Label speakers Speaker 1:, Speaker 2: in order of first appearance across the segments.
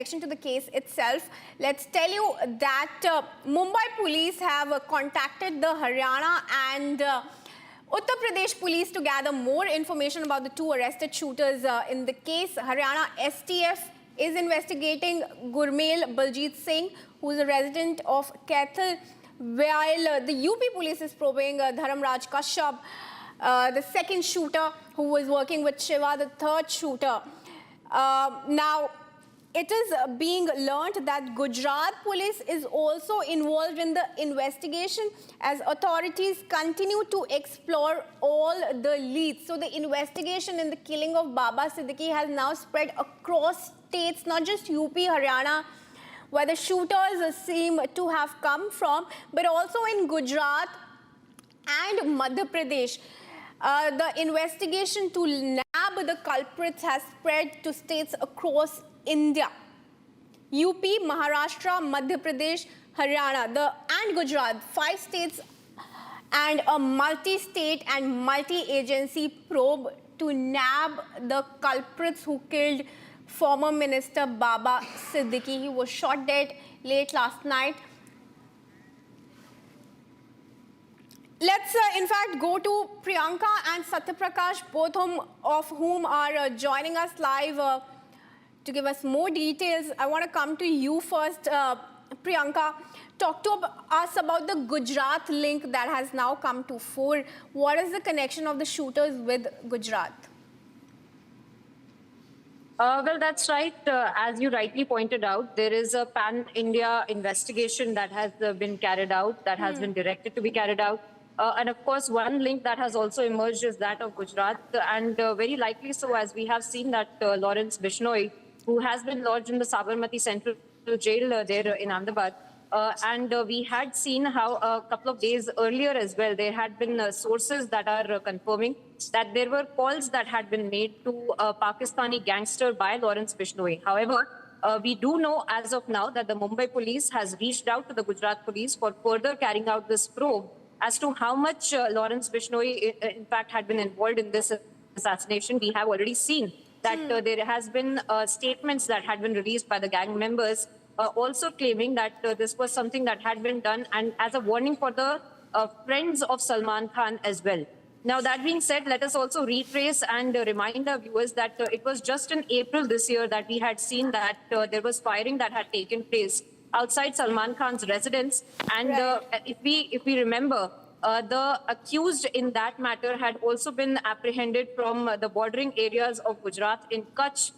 Speaker 1: To the case itself, let's tell you that Mumbai police have contacted the Haryana and Uttar Pradesh police to gather more information about the two arrested shooters in the case. Haryana STF is investigating Gurmail Baljit Singh, who is a resident of Kaithal, while the UP police is probing Dharamraj Kashyap, the second shooter who was working with Shiva, the third shooter. Now, it is being learned that Gujarat police is also involved in the investigation as authorities continue to explore all the leads. So the investigation in the killing of Baba Siddiqui has now spread across states, not just UP, Haryana, where the shooters seem to have come from, but also in Gujarat and Madhya Pradesh. The investigation to nab the culprits has spread to states across India. UP, Maharashtra, Madhya Pradesh, Haryana, and Gujarat, 5 states and a multi-state and multi-agency probe to nab the culprits who killed former Minister Baba Siddiqui. He was shot dead late last night. Let's, in fact, go to Priyanka and Satyaprakash, both of whom are joining us live to give us more details. I want to come to you first, Priyanka. Talk to us about the Gujarat link that has now come to fore. What is the connection of the shooters with Gujarat?
Speaker 2: Well, that's right. As you rightly pointed out, there is a pan-India investigation that has been carried out, that has been directed to be carried out. And of course, one link that has also emerged is that of Gujarat. And very likely so, as we have seen that Lawrence Bishnoi, who has been lodged in the Sabarmati Central Jail there in Ahmedabad. And we had seen how a couple of days earlier as well, there had been sources that are confirming that there were calls that had been made to a Pakistani gangster by Lawrence Bishnoi. However, we do know as of now that the Mumbai police has reached out to the Gujarat police for further carrying out this probe as to how much Lawrence Bishnoi, in fact, had been involved in this assassination. We have already seen that there has been statements that had been released by the gang members also claiming that this was something that had been done and as a warning for the friends of Salman Khan as well. Now, that being said, let us also retrace and remind our viewers that it was just in April this year that we had seen that there was firing that had taken place outside Salman Khan's residence. And if we remember, the accused in that matter had also been apprehended from the bordering areas of Gujarat in Kutch,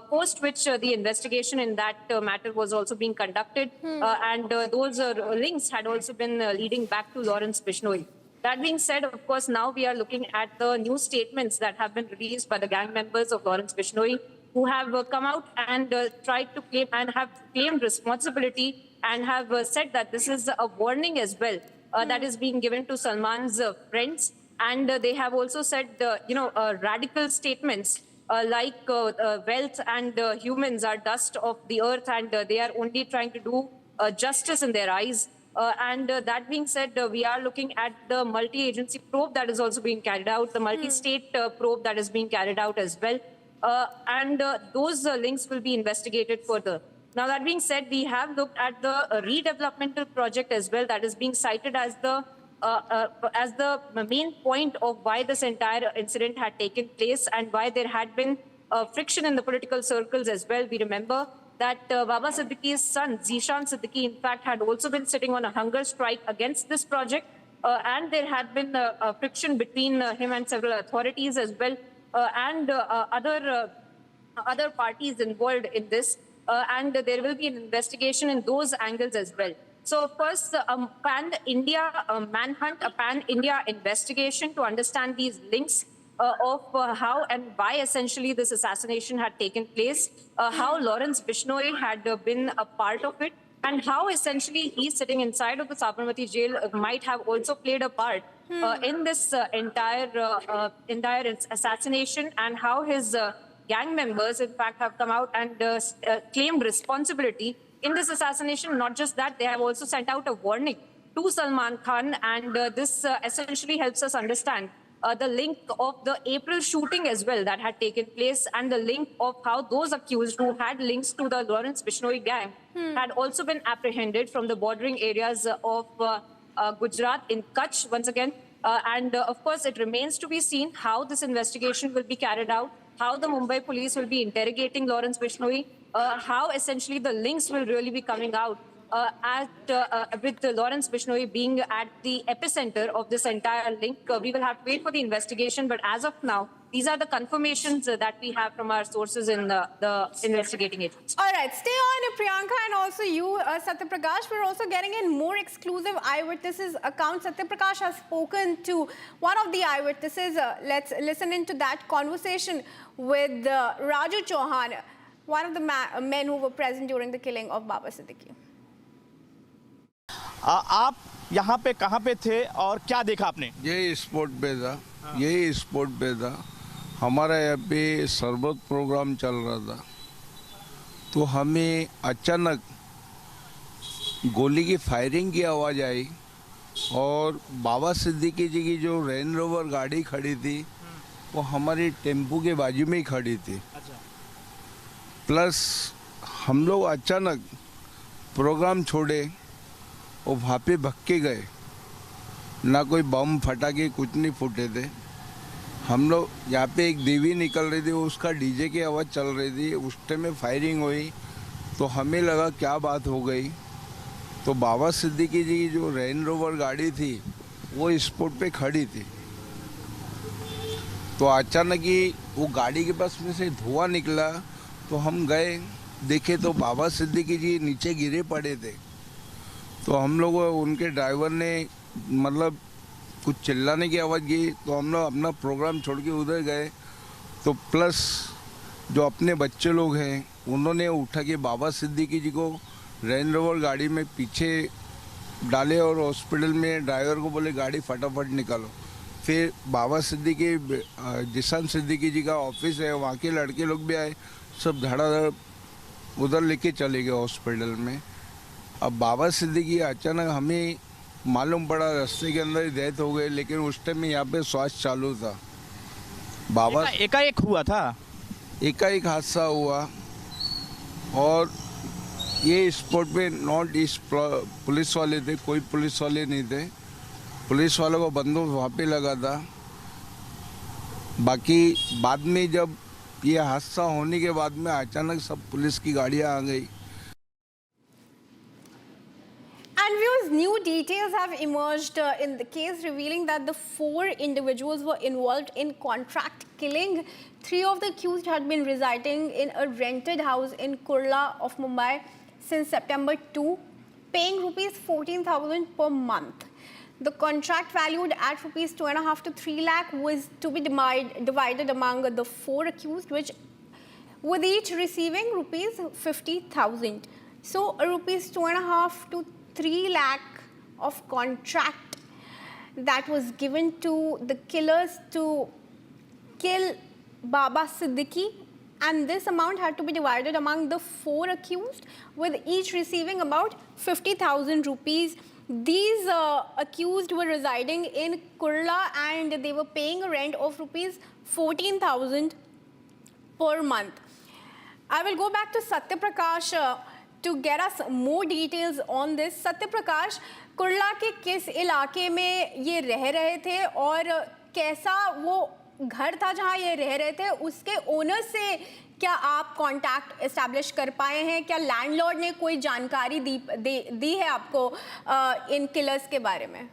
Speaker 2: post which the investigation in that matter was also being conducted. And those links had also been leading back to Lawrence Bishnoi. That being said, of course, now we are looking at the new statements that have been released by the gang members of Lawrence Bishnoi, who have come out and tried to claim and have claimed responsibility and have said that this is a warning as well that is being given to Salman's friends. And they have also said, radical statements like wealth and humans are dust of the earth and they are only trying to do justice in their eyes. And that being said, we are looking at the multi-agency probe that is also being carried out, the multi-state probe that is being carried out as well. And those links will be investigated further. Now, that being said, we have looked at the redevelopmental project as well that is being cited as the main point of why this entire incident had taken place and why there had been friction in the political circles as well. We remember that Baba Siddiqui's son, Zishan Siddiqui, in fact, had also been sitting on a hunger strike against this project. And there had been friction between him and several authorities as well, and other parties involved in this. And there will be an investigation in those angles as well. So, of course, a pan-India manhunt, a pan-India investigation to understand these links of how and why essentially this assassination had taken place, how Lawrence Bishnoi had been a part of it, and how essentially he sitting inside of the Sabarmati jail might have also played a part in this entire assassination, and how his gang members, in fact, have come out and claimed responsibility in this assassination. Not just that, they have also sent out a warning to Salman Khan, and this essentially helps us understand the link of the April shooting as well that had taken place, and the link of how those accused who had links to the Lawrence Bishnoi gang had also been apprehended from the bordering areas of Gujarat in Kutch once again. Of course, it remains to be seen how this investigation will be carried out, how the Mumbai police will be interrogating Lawrence Bishnoi, how essentially the links will really be coming out with Lawrence Bishnoi being at the epicenter of this entire link. We will have to wait for the investigation, but as of now, these are the confirmations that we have from our sources in the investigating agencies.
Speaker 1: All right, stay on, Priyanka, and also you, Satyaprakash. We're also getting in more exclusive eyewitnesses accounts. Satyaprakash has spoken to one of the eyewitnesses. Let's listen into that conversation with Raju Chauhan, one of the men who were present during the killing of Baba Siddiqui.
Speaker 3: आप यहाँ पे कहाँ पे थे और क्या देखा आपने?
Speaker 4: यही स्पोर्ट पे था, यही स्पोर्ट पे था। हमारा यहाँ पे शरबत प्रोग्राम चल रहा था, तो हमें अचानक गोली की फायरिंग की आवाज़ आई और बाबा सिद्दीकी जी की जो रेंज रोवर गाड़ी खड़ी थी वो हमारी टेम्पो के बाजू में ही खड़ी थी। प्लस हम लोग अचानक प्रोग्राम छोड़े और वहाँ पे भग के गए, ना कोई बम फटाके कुछ नहीं फूटे थे। हम लोग यहाँ पे एक देवी निकल रही थी, उसका डीजे की आवाज़ चल रही थी, उस टाइम में फायरिंग हुई तो हमें लगा क्या बात हो गई। तो बाबा सिद्दीकी जी की जो रेंज रोवर गाड़ी थी वो स्पॉट पे खड़ी थी, तो अचानक ही वो गाड़ी के पास में से धुआं निकला, तो हम गए देखे तो बाबा सिद्दीकी जी नीचे गिरे पड़े थे। तो हम लोग उनके ड्राइवर ने मतलब कुछ चिल्लाने की आवाज़ की, तो हम लोग अपना प्रोग्राम छोड़ के उधर गए। तो प्लस जो अपने बच्चे लोग हैं उन्होंने उठा के बाबा सिद्दीकी जी को रेंज रोवर गाड़ी में पीछे डाले और हॉस्पिटल में ड्राइवर को बोले गाड़ी फटाफट निकालो। फिर बाबा सिद्दीकी जिसान सिद्दीकी जी का ऑफिस है, वहाँ के लड़के लोग भी आए, सब धड़ाधड़ उधर लेके चले गए हॉस्पिटल में। अब बाबा सिद्दीकी अचानक हमें मालूम पड़ा रास्ते के अंदर ही डेथ हो गई, लेकिन उस टाइम में यहाँ पे श्वास चालू था। बाबा
Speaker 3: एकाएक हुआ था,
Speaker 4: एकाएक हादसा हुआ और ये स्पॉट पे नॉट ईस्ट पुलिस वाले थे, कोई पुलिस वाले नहीं थे। पुलिस वालों का बंदोबस्त वहाँ पे लगा था। बाकी बाद में जब ये हादसा होने के बाद में अचानक सब पुलिस की गाड़ियाँ आ गई।
Speaker 1: And viewers, new details have emerged in the case revealing that the 4 individuals were involved in contract killing. 3 of the accused had been residing in a rented house in Kurla of Mumbai since September 2, paying rupees 14,000 per month. The contract valued at rupees 2.5 to 3 lakh was to be divided among the 4 accused, with each receiving rupees 50,000. So rupees 2.5 to 3 lakh of contract that was given to the killers to kill Baba Siddiqui, and this amount had to be divided among the 4 accused, with each receiving about 50,000 rupees. These accused were residing in Kurla and they were paying a rent of rupees 14,000 per month. I will go back to Satyaprakash to get us more details on this. Satyaprakash, Kurla के किस इलाके में ये रह रहे थे और कैसा वो घर था जहाँ ये रह रहे थे, उसके ओनर से क्या आप कांटेक्ट एस्टैब्लिश कर पाए हैं? क्या लैंडलॉर्ड ने कोई जानकारी दी है आपको इन किलर्स के बारे में?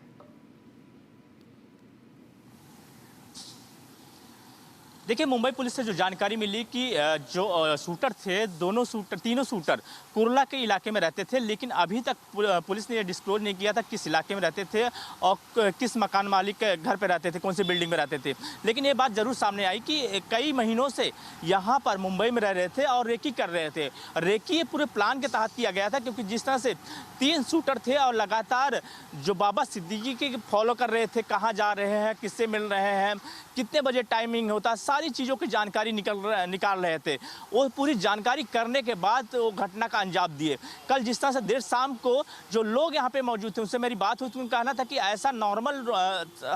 Speaker 3: देखिए, मुंबई पुलिस से जो जानकारी मिली कि जो शूटर थे, तीनों शूटर कुर्ला के इलाके में रहते थे, लेकिन अभी तक पुलिस ने ये डिस्क्लोज नहीं किया था किस इलाके में रहते थे और किस मकान मालिक के घर पे रहते थे, कौन सी बिल्डिंग में रहते थे। लेकिन ये बात ज़रूर सामने आई कि कई महीनों से यहाँ पर मुंबई में रह रहे थे और रेकी कर रहे थे। रेकी ये पूरे प्लान के तहत किया गया था, क्योंकि जिस तरह से 3 शूटर थे और लगातार जो बाबा सिद्दीकी के फॉलो कर रहे थे, कहाँ जा रहे हैं, किससे मिल रहे हैं, कितने बजे टाइमिंग होता, सारी चीज़ों की जानकारी निकाल रहे थे। वो पूरी जानकारी करने के बाद वो घटना का अंजाम दिए। कल जिस तरह से देर शाम को जो लोग यहाँ पे मौजूद थे उनसे मेरी बात हुई तो उनका कहना था कि ऐसा नॉर्मल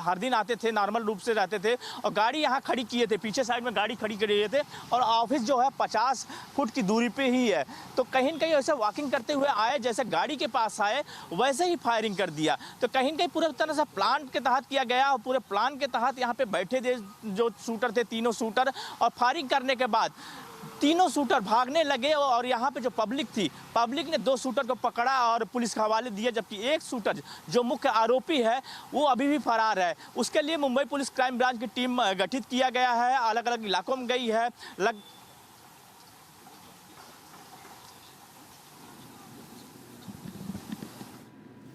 Speaker 3: हर दिन आते थे, नॉर्मल रूप से रहते थे और गाड़ी यहाँ खड़ी किए थे, पीछे साइड में गाड़ी खड़ी किए थे और ऑफिस जो है 50 फुट की दूरी पे ही है। तो कहीं न कहीं ऐसे वॉकिंग करते हुए आए, जैसे गाड़ी के पास आए वैसे ही फायरिंग कर दिया। तो कहीं न कहीं पूरे तरह से प्लान के तहत किया गया और पूरे प्लान के तहत यहाँ पे बैठे थे जो शूटर थे, तीनों शूटर, और फायरिंग करने के बाद तीनों शूटर भागने लगे और यहाँ पे जो पब्लिक थी, पब्लिक ने 2 शूटर को पकड़ा और पुलिस के हवाले दिया, जबकि एक शूटर जो मुख्य आरोपी है वो अभी भी फरार है। उसके लिए मुंबई पुलिस क्राइम ब्रांच की टीम गठित किया गया है, अलग अलग इलाकों में गई है।